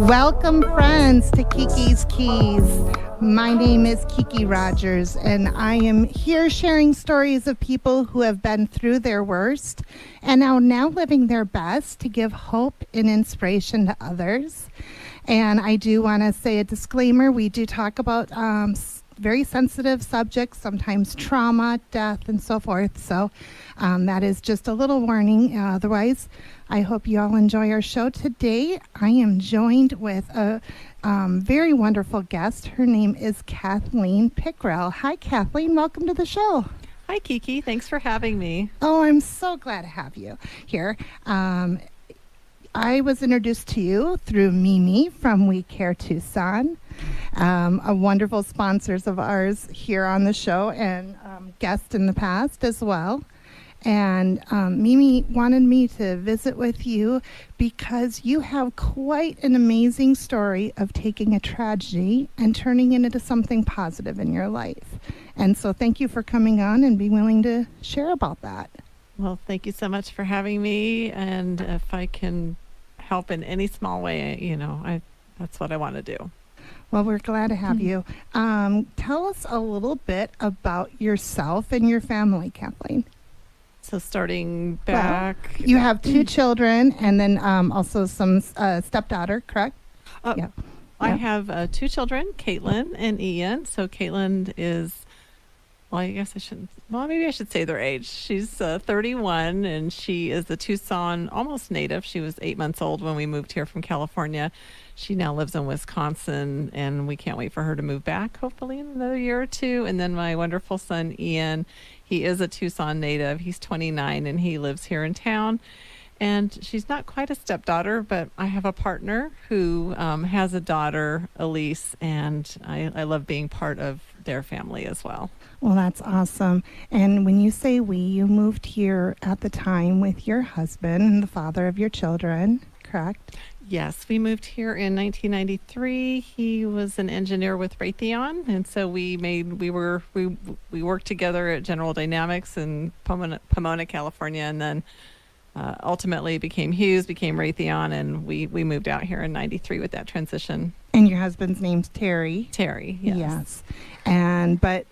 Welcome, friends, to Kiki's Keys. My name is Kiki Rogers, and I am here sharing stories of people who have been through their worst and are now living their best to give hope and inspiration to others. And I do want to say a disclaimer. We do talk about very sensitive subjects, sometimes trauma, death, and so forth. So that is just a little warning. Otherwise, I hope you all enjoy our show today. I am joined with a very wonderful guest. Her name is Kathleen Pickrel. Hi, Kathleen. Welcome to the show. Hi, Kiki. Thanks for having me. Oh, I'm so glad to have you here. I was introduced to you through Mimi from We Care Tucson, a wonderful sponsors of ours here on the show and guest in the past as well. And Mimi wanted me to visit with you because you have quite an amazing story of taking a tragedy and turning it into something positive in your life. And so thank you for coming on and being willing to share about that. Well, thank you so much for having me. And if I can help in any small way, that's what I want to do. Well, we're glad to have you. Tell us a little bit about yourself and your family, Kathleen. So starting back... Well, you have two children and then also some stepdaughter, correct? Yeah. I have two children, Caitlin and Ian. So Caitlin is, well, I guess I shouldn't, well, maybe I should say their age. She's 31 and she is a Tucson almost native. She was 8 months old when we moved here from California. She now lives in Wisconsin and we can't wait for her to move back, hopefully in another year or two. And then my wonderful son, Ian, he is a Tucson native. He's 29 and he lives here in town. And she's not quite a stepdaughter, but I have a partner who has a daughter, Elise, and I love being part of their family as well. Well, that's awesome. And when you say we, you moved here at the time with your husband and the father of your children, correct? Yes, we moved here in 1993. He was an engineer with Raytheon, and so we worked together at General Dynamics in Pomona, California, and then ultimately became Hughes, became Raytheon, and we moved out here in 93 with that transition. And your husband's name's Terry. Terry, yes. Yes. But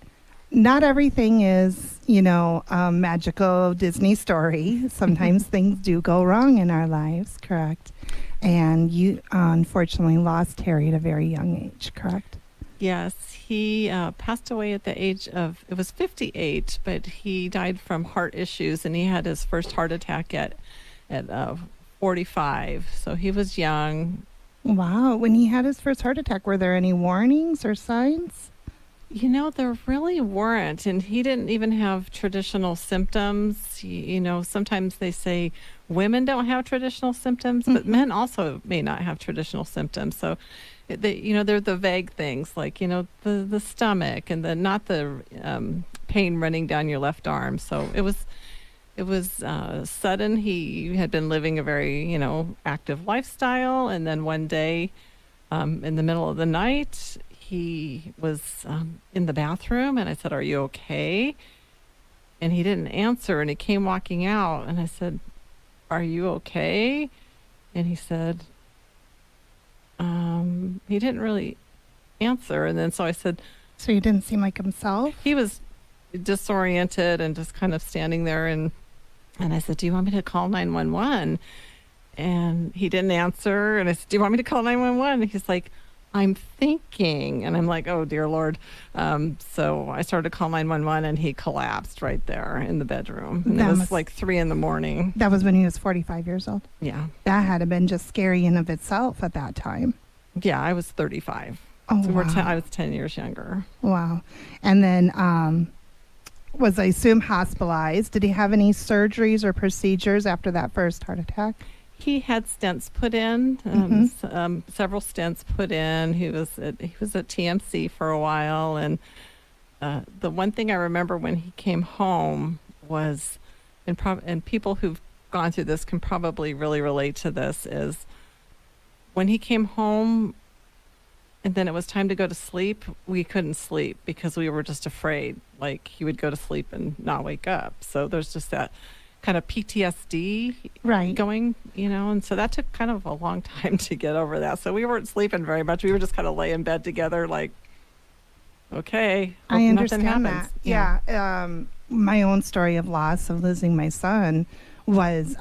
not everything is, a magical Disney story. Sometimes things do go wrong in our lives, correct? And you unfortunately lost Terry at a very young age, correct? Yes, he passed away at the age of, it was 58, but he died from heart issues, and he had his first heart attack at 45. So he was young. Wow. When he had his first heart attack, were there any warnings or signs? There really weren't, and he didn't even have traditional symptoms. Sometimes they say women don't have traditional symptoms, but men also may not have traditional symptoms. So, they're the vague things like, the stomach and not the pain running down your left arm. So it was sudden. He had been living a very, active lifestyle, and then one day, in the middle of the night, he was in the bathroom, and I said, "Are you okay?" And he didn't answer, and he came walking out, and I said, "Are you okay?" And he said, he didn't really answer. And then so I said, "So he didn't seem like himself?" He was disoriented and just kind of standing there, and I said, "Do you want me to call 911?" And he didn't answer, and I said, "Do you want me to call 911?" And he's like, "I'm thinking," and I'm like, "Oh dear Lord." So I started to call 911 and he collapsed right there in the bedroom. And it was like 3 a.m. That was when he was 45 years old? Yeah. That had to have been just scary in of itself at that time. Yeah, I was 35. Oh, so wow. I was 10 years younger. Wow. And then was, I assume, hospitalized. Did he have any surgeries or procedures after that first heart attack? He had stents put in, several stents put in. He was at TMC for a while, and the one thing I remember when he came home was, and people who've gone through this can probably really relate to this, is when he came home and then it was time to go to sleep, we couldn't sleep because we were just afraid, like he would go to sleep and not wake up. So there's just that. kind of PTSD Right. going, and so that took kind of a long time to get over that. So we weren't sleeping very much. We were just kind of laying in bed together like, okay, hope I nothing understand happens. that. Yeah. My own story of loss of losing my son was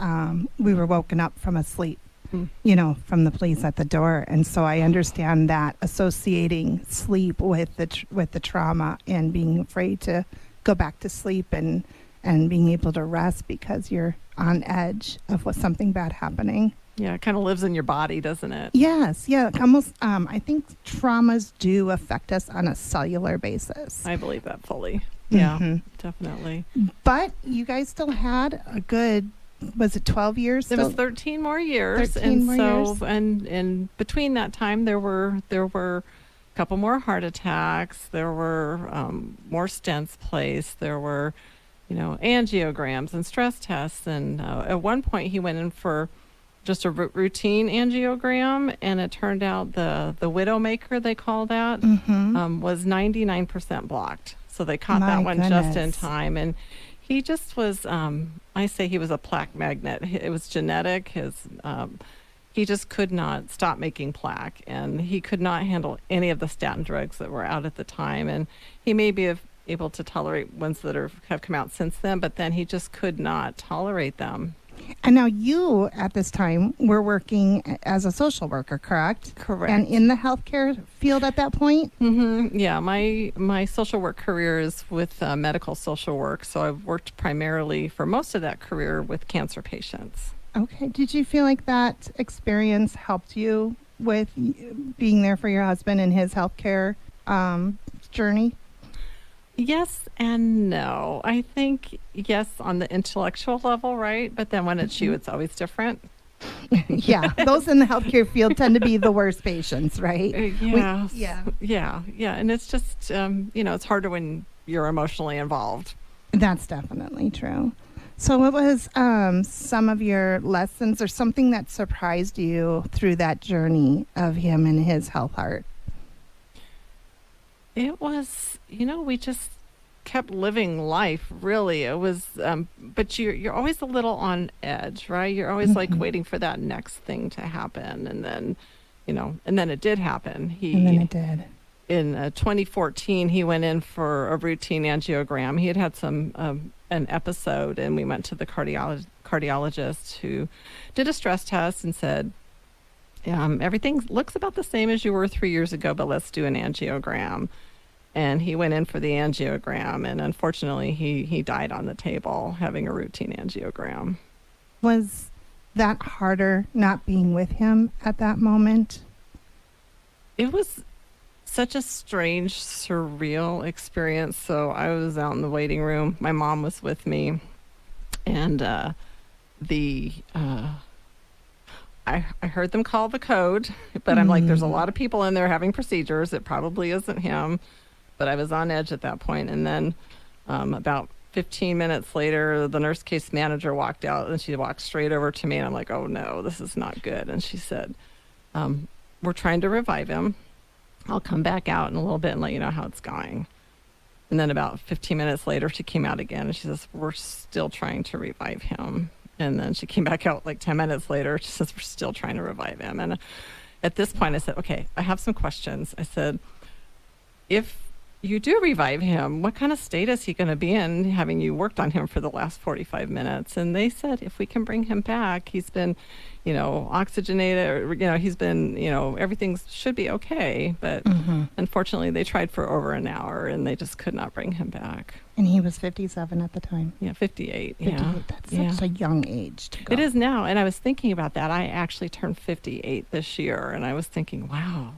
we were woken up from a sleep, from the police at the door. And so I understand that associating sleep with the trauma and being afraid to go back to sleep and being able to rest because you're on edge of something bad happening. Yeah, it kind of lives in your body, doesn't it? Yes, yeah, almost. I think traumas do affect us on a cellular basis. I believe that fully. Yeah, Mhm. definitely. But you guys still had a good, was it 12 years? It was 13 more years. 13 and more so, years. And between that time, there were a couple more heart attacks. There were more stents placed. There were, angiograms and stress tests. And at one point, he went in for just a routine angiogram, and it turned out the widowmaker, they call that, was 99% blocked. So they caught that one just in time. And he just was, I say he was a plaque magnet. It was genetic. He just could not stop making plaque, and he could not handle any of the statin drugs that were out at the time. And he may be able to tolerate ones that have come out since then, but then he just could not tolerate them. And now you, at this time, were working as a social worker, correct? Correct. And in the healthcare field at that point? Mm-hmm. Yeah, my social work career is with medical social work, so I've worked primarily for most of that career with cancer patients. Okay. Did you feel like that experience helped you with being there for your husband and his healthcare journey? Yes and no. I think yes on the intellectual level, right? But then when it's you, it's always different. Yeah, those in the healthcare field tend to be the worst patients, right? Yeah. Yeah. And it's just, it's harder when you're emotionally involved. That's definitely true. So what was some of your lessons or something that surprised you through that journey of him and his health heart? It was, we just kept living life, really. It was, but you're always a little on edge, right? You're always like waiting for that next thing to happen. And then, and then it did happen. And then it did. In 2014, he went in for a routine angiogram. He had some, an episode, and we went to the cardiologist who did a stress test and said, everything looks about the same as you were 3 years ago, but let's do an angiogram. And he went in for the angiogram, and unfortunately, he died on the table having a routine angiogram. Was that harder not being with him at that moment? It was such a strange, surreal experience. So I was out in the waiting room. My mom was with me, and I heard them call the code, but I'm like, there's a lot of people in there having procedures. It probably isn't him. But I was on edge at that point. And then about 15 minutes later, the nurse case manager walked out, and she walked straight over to me. And I'm like, oh, no, this is not good. And she said, we're trying to revive him. I'll come back out in a little bit and let you know how it's going. And then about 15 minutes later, she came out again, and she says, we're still trying to revive him. And then she came back out like 10 minutes later. She says, we're still trying to revive him. And at this point, I said, okay, I have some questions. I said, if you do revive him, what kind of state is he going to be in, having you worked on him for the last 45 minutes? And they said, if we can bring him back, he's been, oxygenated, or, he's been, everything should be okay. But unfortunately, they tried for over an hour, and they just could not bring him back. And he was 57 at the time. Yeah, 58. 58. Yeah. That's such a young age to go. It is now. And I was thinking about that. I actually turned 58 this year, and I was thinking, wow,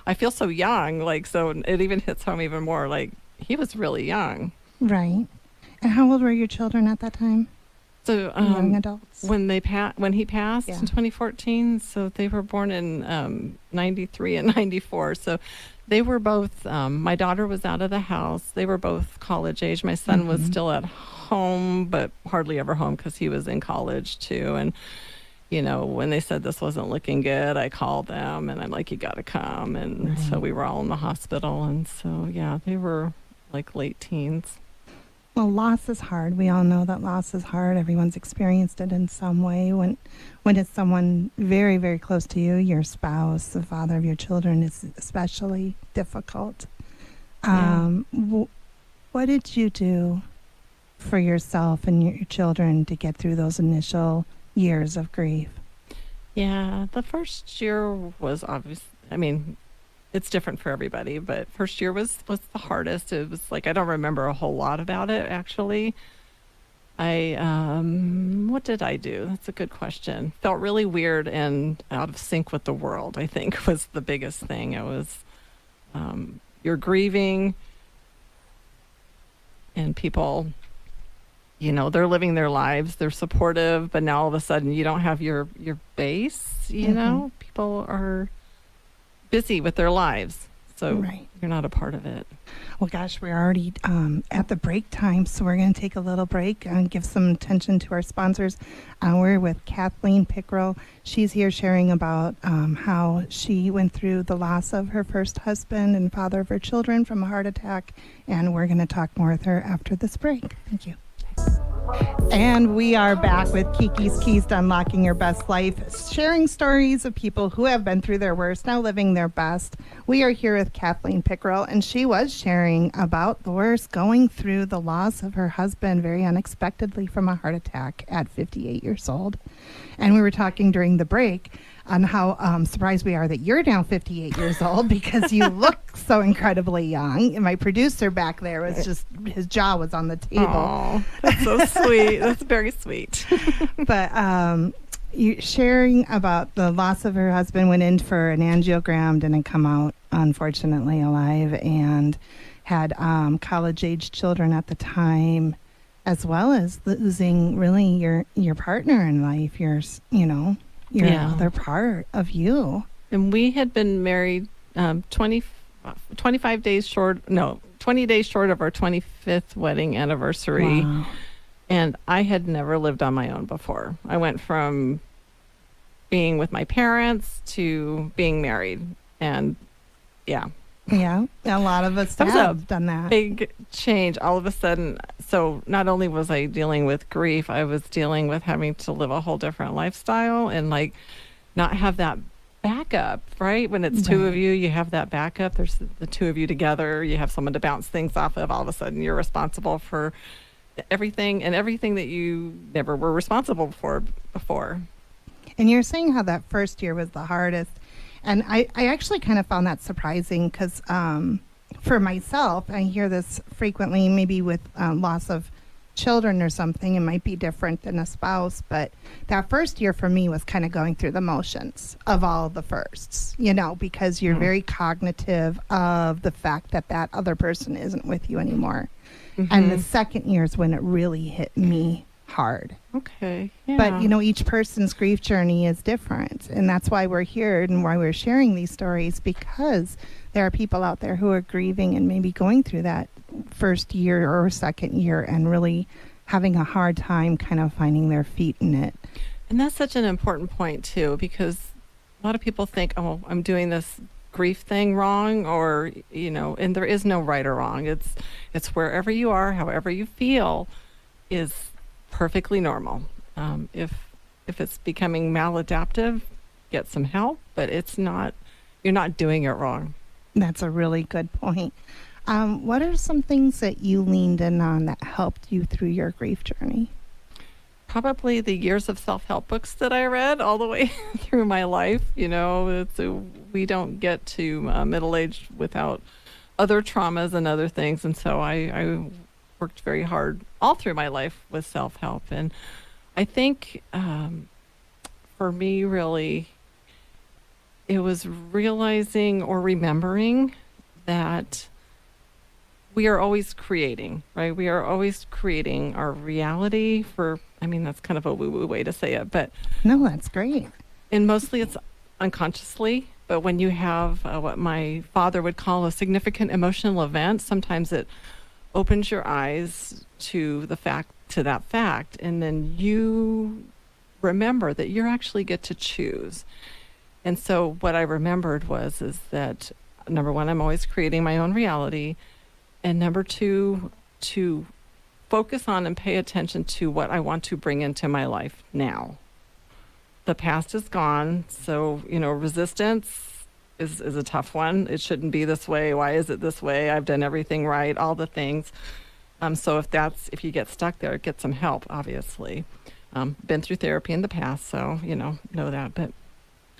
I feel so young. Like, so it even hits home even more. Like, he was really young. Right. And how old were your children at that time? So young adults? When he passed in 2014, so they were born in 93 and 94. So they were both, my daughter was out of the house. They were both college age. My son was still at home, but hardly ever home because he was in college too. And, when they said this wasn't looking good, I called them, and I'm like, you got to come. And so we were all in the hospital. And so, yeah, they were like late teens. Well, loss is hard. We all know that loss is hard. Everyone's experienced it in some way. When it's someone very, very close to you, your spouse, the father of your children, is especially difficult. What did you do for yourself and your children to get through those initial years of grief? Yeah, the first year was obvious. I mean, it's different for everybody, but first year was the hardest. It was like I don't remember a whole lot about it actually. I what did I do? That's a good question. Felt really weird and out of sync with the world, I think was the biggest thing. It was you're grieving and people, they're living their lives, they're supportive, but now all of a sudden you don't have your base, people are busy with their lives. So Right. you're not a part of it. Well, gosh, we're already at the break time, so we're going to take a little break and give some attention to our sponsors. We're with Kathleen Pickrel. She's here sharing about how she went through the loss of her first husband and father of her children from a heart attack, and we're going to talk more with her after this break. Thank you. And we are back with Kiki's Keys to Unlocking Your Best Life, sharing stories of people who have been through their worst, now living their best. We are here with Kathleen Pickrel, and she was sharing about the worst, going through the loss of her husband very unexpectedly from a heart attack at 58 years old. And we were talking during the break on how surprised we are that you're now 58 years old because you look so incredibly young. And my producer back there was just, his jaw was on the table. Oh, that's so sweet. That's very sweet. But you sharing about the loss of her husband, went in for an angiogram, didn't come out, unfortunately, alive, and had college-age children at the time, as well as losing really your partner in life, your other part of you. And we had been married 20 days short of our 25th wedding anniversary. Wow. And I had never lived on my own before. I went from being with my parents to being married. And yeah. Yeah, a lot of us have done that. Big change all of a sudden. So not only was I dealing with grief, I was dealing with having to live a whole different lifestyle and not have that backup, right? When it's two of you, you have that backup. There's the two of you together. You have someone to bounce things off of. All of a sudden, you're responsible for everything that you never were responsible for before. And you're saying how that first year was the hardest. And I actually kind of found that surprising because for myself, I hear this frequently, maybe with loss of children or something. It might be different than a spouse. But that first year for me was kind of going through the motions of all the firsts, because you're very cognitive of the fact that other person isn't with you anymore. Mm-hmm. And the second year is when it really hit me hard. Okay. Yeah. But, each person's grief journey is different. And that's why we're here and why we're sharing these stories, because there are people out there who are grieving and maybe going through that first year or second year and really having a hard time kind of finding their feet in it. And that's such an important point, too, because a lot of people think, oh, I'm doing this grief thing wrong, or, and there is no right or wrong. It's wherever you are, however you feel is perfectly normal. If it's becoming maladaptive, get some help, but you're not doing it wrong. That's a really good point. What are some things that you leaned in on that helped you through your grief journey? Probably the years of self-help books that I read all the way through my life. We don't get to middle age without other traumas and other things. And so I worked very hard all through my life with self-help. And I think for me, really, it was realizing or remembering that we are always creating, right? We are always creating our reality that's kind of a woo-woo way to say it, but no, that's great. And mostly it's unconsciously, but when you have what my father would call a significant emotional event, sometimes it opens your eyes to that fact, and then you remember that you actually get to choose. And so what I remembered is that number one, I'm always creating my own reality, and number two, to focus on and pay attention to what I want to bring into my life now. The past is gone, so, resistance is a tough one. It shouldn't be this way. Why is it this way? I've done everything right, all the things. So if you get stuck there, get some help, obviously. Been through therapy in the past, so, know that. But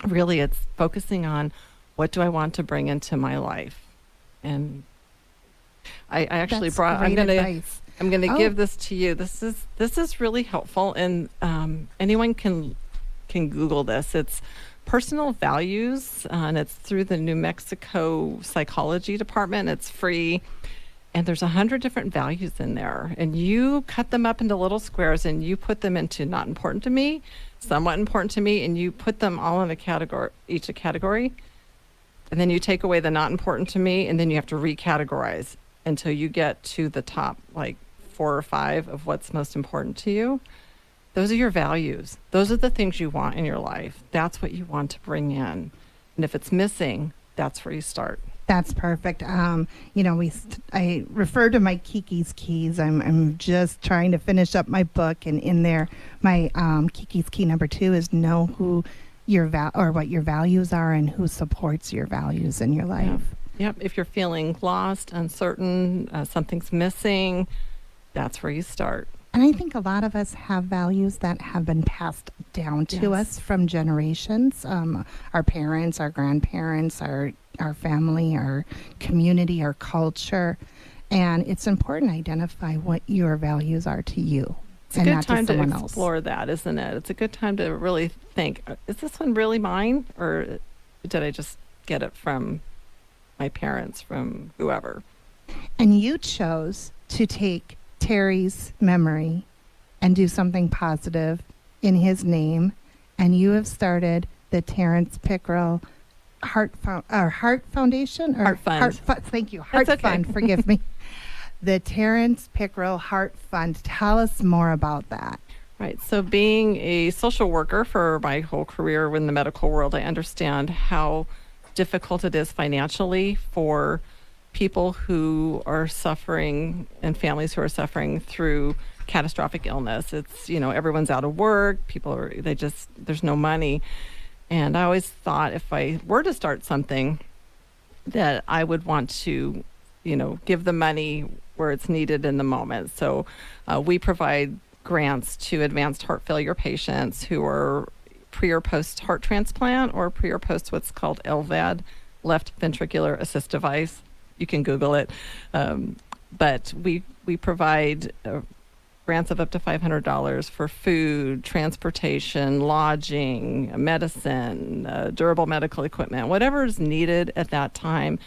really, it's focusing on what do I want to bring into my life. And I actually I'm going to give this to you. This is really helpful, and anyone can Google this. It's personal values, and it's through the New Mexico Psychology Department. It's free, and there's 100 different values in there, and you cut them up into little squares, and you put them into not important to me, somewhat important to me, and you put them all in each a category, and then you take away the not important to me, and then you have to recategorize until you get to the top, like 4 or 5 of what's most important to you. Those are your values. Those are the things you want in your life. That's what you want to bring in. And if it's missing, that's where you start. That's perfect. I refer to my Kiki's Keys. I'm just trying to finish up my book, and in there, my Kiki's Key number 2 is know who what your values are and who supports your values in your life. Yep. If you're feeling lost, uncertain, something's missing, that's where you start. And I think a lot of us have values that have been passed down to us from generations. Our parents, our grandparents, our family, our community, our culture. And it's important to identify what your values are to you. It's a good time to explore that, isn't it? It's a good time to really think, is this one really mine? Or did I just get it from my parents, from whoever? And you chose to take Terry's memory and do something positive in his name, and you have started the Terrance Pickrel Heart Foundation? Heart Fund. Thank you. Heart Fund, forgive me. The Terrance Pickrel Heart Fund. Tell us more about that. Right. So being a social worker for my whole career in the medical world, I understand how difficult it is financially for people who are suffering and families who are suffering through catastrophic illness. It's, everyone's out of work. There's no money. And I always thought if I were to start something that I would want to, give the money where it's needed in the moment. So we provide grants to advanced heart failure patients who are pre or post heart transplant or pre or post what's called LVAD, left ventricular assist device. You can Google it. But we provide grants of up to $500 for food, transportation, lodging, medicine, durable medical equipment, whatever is needed at that time.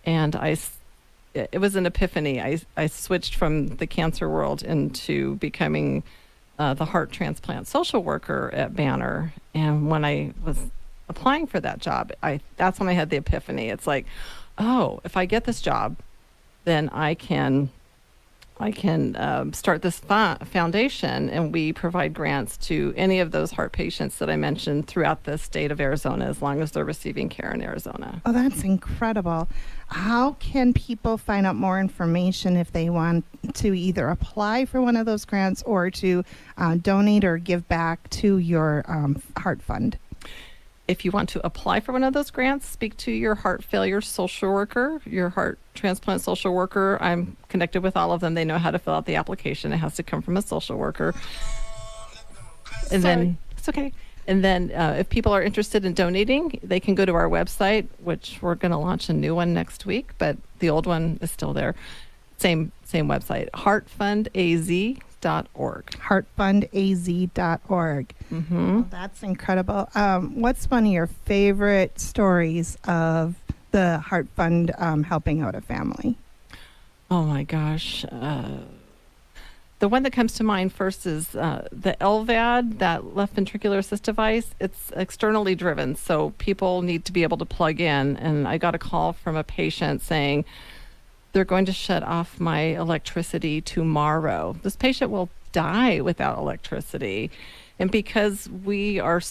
And it was an epiphany. I switched from the cancer world into becoming the heart transplant social worker at Banner. And when I was applying for that job, that's when I had the epiphany. It's like, oh, if I get this job, then I can start this foundation, and we provide grants to any of those heart patients that I mentioned throughout the state of Arizona, as long as they're receiving care in Arizona. Oh, that's incredible. How can people find out more information if they want to either apply for one of those grants or to donate or give back to your heart fund? If you want to apply for one of those grants, speak to your heart failure social worker, your heart transplant social worker. I'm connected with all of them. They know how to fill out the application. It has to come from a social worker. And then it's okay. And then if people are interested in donating, they can go to our website, which we're going to launch a new one next week, but the old one is still there. Same website, heartfundaz.org. Heartfundaz.org. Mm-hmm. Well, that's incredible. What's one of your favorite stories of the Heart Fund helping out a family? Oh my gosh. The one that comes to mind first is the LVAD, that left ventricular assist device. It's externally driven, so people need to be able to plug in. And I got a call from a patient saying, they're going to shut off my electricity tomorrow. This patient will die without electricity. And because we are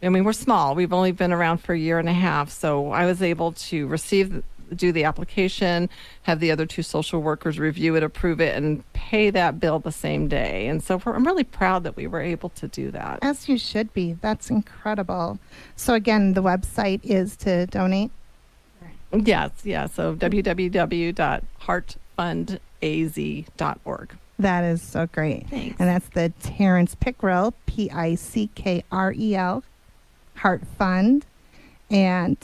we're small. We've only been around for a year and a half. So I was able to receive do the application, have the other two social workers review it, approve it, and pay that bill the same day. And so I'm really proud that we were able to do that. As you should be. That's incredible. So again, the website is to donate? Yes, yeah. So www.heartfundaz.org. That is so great. Thanks. And that's the Terrance Pickrel, Pickrel, Heart Fund. And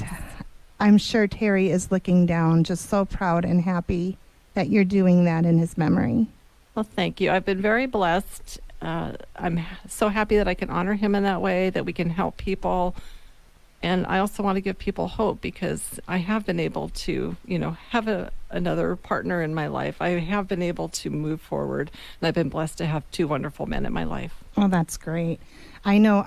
I'm sure Terry is looking down, just so proud and happy that you're doing that in his memory. Well, thank you. I've been very blessed. I'm so happy that I can honor him in that way, that we can help people. And I also want to give people hope, because I have been able to, have another partner in my life. I have been able to move forward, and I've been blessed to have two wonderful men in my life. Well, that's great. I know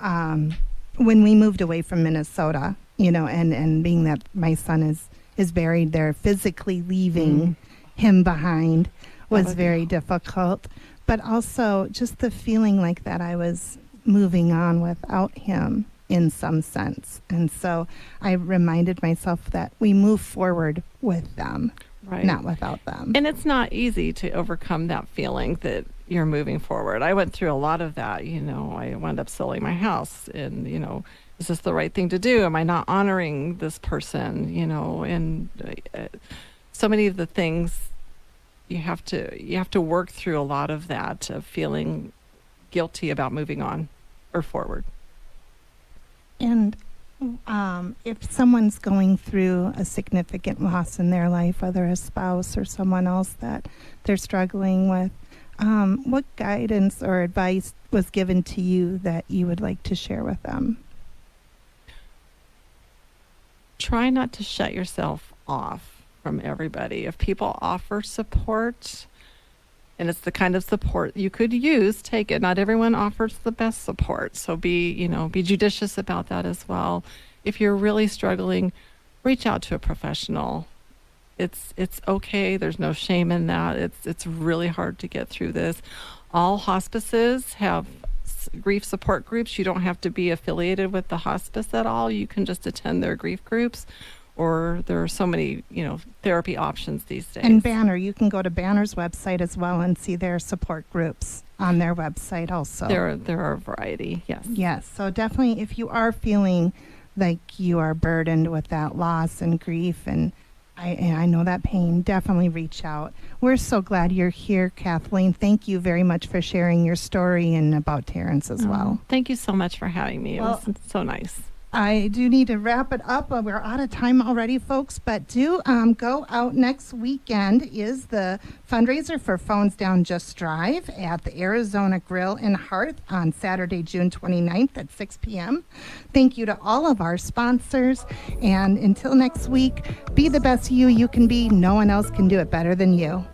when we moved away from Minnesota, and being that my son is buried there, physically leaving him behind was very difficult. But also just the feeling like that I was moving on without him in some sense. And so I reminded myself that we move forward with them, right, not without them. And it's not easy to overcome that feeling that you're moving forward. I went through a lot of that. I wound up selling my house, and, is this the right thing to do? Am I not honoring this person? And so many of the things you have to work through a lot of that, of feeling guilty about moving on or forward. And if someone's going through a significant loss in their life, whether a spouse or someone else that they're struggling with, what guidance or advice was given to you that you would like to share with them? Try not to shut yourself off from everybody. If people offer support, and it's the kind of support you could use, take it. Not everyone offers the best support, so be judicious about that as well. If you're really struggling, reach out to a professional. It's okay. There's no shame in that. It's really hard to get through this. All hospices have grief support groups. You don't have to be affiliated with the hospice at all. You can just attend their grief groups. Or there are so many, therapy options these days. And Banner, you can go to Banner's website as well and see their support groups on their website also. There are a variety, yes. Yes, so definitely if you are feeling like you are burdened with that loss and grief, and I know that pain, definitely reach out. We're so glad you're here, Kathleen. Thank you very much for sharing your story and about Terrance as well. Thank you so much for having me. It was so nice. I do need to wrap it up. We're out of time already, folks, but do go out next weekend is the fundraiser for Phones Down Just Drive at the Arizona Grill and Hearth on Saturday, June 29th at 6 p.m. Thank you to all of our sponsors, and until next week, be the best you can be. No one else can do it better than you.